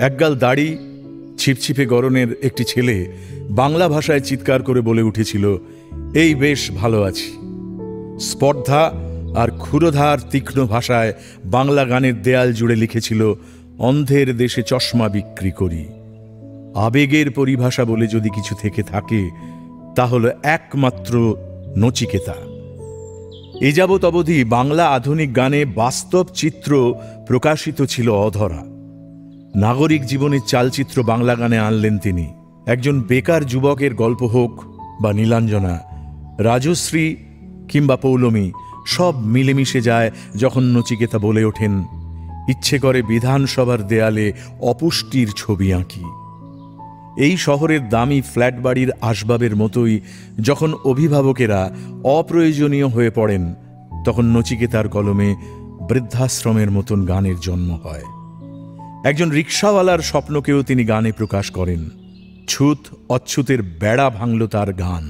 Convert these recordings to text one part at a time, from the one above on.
একগাল দাড়ি, ছিপছিপে গড়নের একটি ছেলে বাংলা ভাষায় চিৎকার করে বলে উঠেছিল, এই বেশ ভালো আছি। স্পর্ধা আর ক্ষুরধার তীক্ষ্ণ ভাষায় বাংলা গানের দেয়াল জুড়ে লিখেছিল, অন্ধের দেশে চশমা বিক্রি করি। আবেগের পরিভাষা বলে যদি কিছু থেকে থাকে তা হলো একমাত্র নচিকেতা। এ যাবৎ অবধি বাংলা আধুনিক গানে বাস্তব চিত্র প্রকাশিত ছিল অধরা। নাগরিক জীবনের চালচিত্র বাংলা গানে আনলেন তিনি। একজন বেকার যুবকের গল্প হোক বা নীলাঞ্জনা, রাজশ্রী কিংবা পৌলমী, সব মিলেমিশে যায় যখন নচিকেতা বলে ওঠেন, ইচ্ছে করে বিধানসভার দেয়ালে অপুষ্টির ছবি আঁকি। এই শহরের দামি ফ্ল্যাট বাড়ির আসবাবের মতোই যখন অভিভাবকেরা অপ্রয়োজনীয় হয়ে পড়েন, তখন নচিকেতার কলমে বৃদ্ধাশ্রমের মতন গানের জন্ম হয়। একজন রিকশাওয়ালার স্বপ্নকেও তিনি গানে প্রকাশ করেন। ছুত অচ্ছুতের বেড়া ভাঙল তার গান।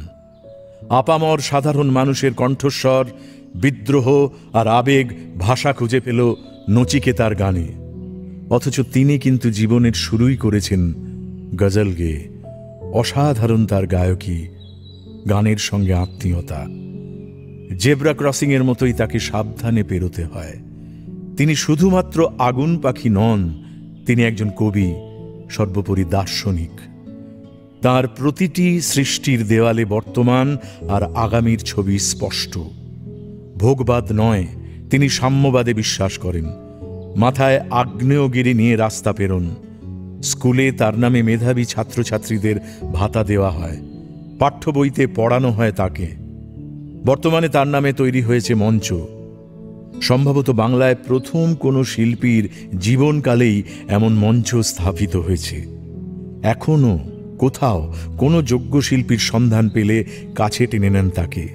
আপামর সাধারণ মানুষের কণ্ঠস্বর, বিদ্রোহ আর আবেগ ভাষা খুঁজে পেল নচিকেতার গানে। অথচ তিনি কিন্তু জীবনের শুরুই করেছেন গজল গেয়ে। অসাধারণ তার গায়কী, গানের সঙ্গে আত্মীয়তা। জেব্রা ক্রসিংয়ের মতোই তাকে সাবধানে পেরোতে হয়। তিনি শুধুমাত্র আগুন পাখি নন, তিনি একজন কবি, সর্বোপরি দার্শনিক। তার প্রতিটি সৃষ্টির দেওয়ালে বর্তমান আর আগামীর ছবি স্পষ্ট। ভোগবাদ নয়, তিনি সাম্যবাদে বিশ্বাস করেন। মাথায় আগ্নেয়গিরি নিয়ে রাস্তা পেরোন। স্কুলে তার নামে মেধাবী ছাত্রছাত্রীদের ভাতা দেওয়া হয়, পাঠ্য বইতে পড়ানো হয় তাকে। বর্তমানে তার নামে তৈরি হয়েছে মঞ্চ। সম্ভবত বাংলায় প্রথম কোনো শিল্পীর জীবনকালেই এমন মঞ্চ স্থাপিত হয়েছে। এখনও কোথাও কোনো যোগ্য শিল্পীর সন্ধান পেলে কাছে টেনে নেন তাকে,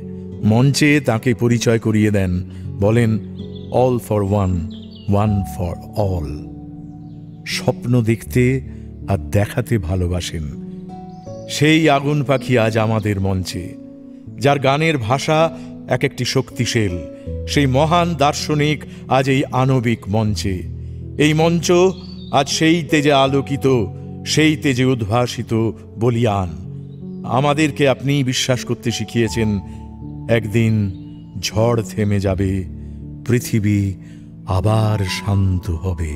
মঞ্চে তাকে পরিচয় করিয়ে দেন, বলেন all for one, one for all. স্বপ্ন দেখতে আর দেখাতে ভালোবাসেন। সেই আগুন পাখি আজ আমাদের মঞ্চে, যার গানের ভাষা এক একটি শক্তিশীল। সেই মহান দার্শনিক আজ এই আণবিক মঞ্চে। এই মঞ্চ আজ সেই তেজে আলোকিত, সেই তেজে উদ্ভাসিত বলিয়ান। আমাদেরকে আপনি বিশ্বাস করতে শিখিয়েছেন, একদিন ঝড় থেমে যাবে, পৃথিবী আবার শান্ত হবে।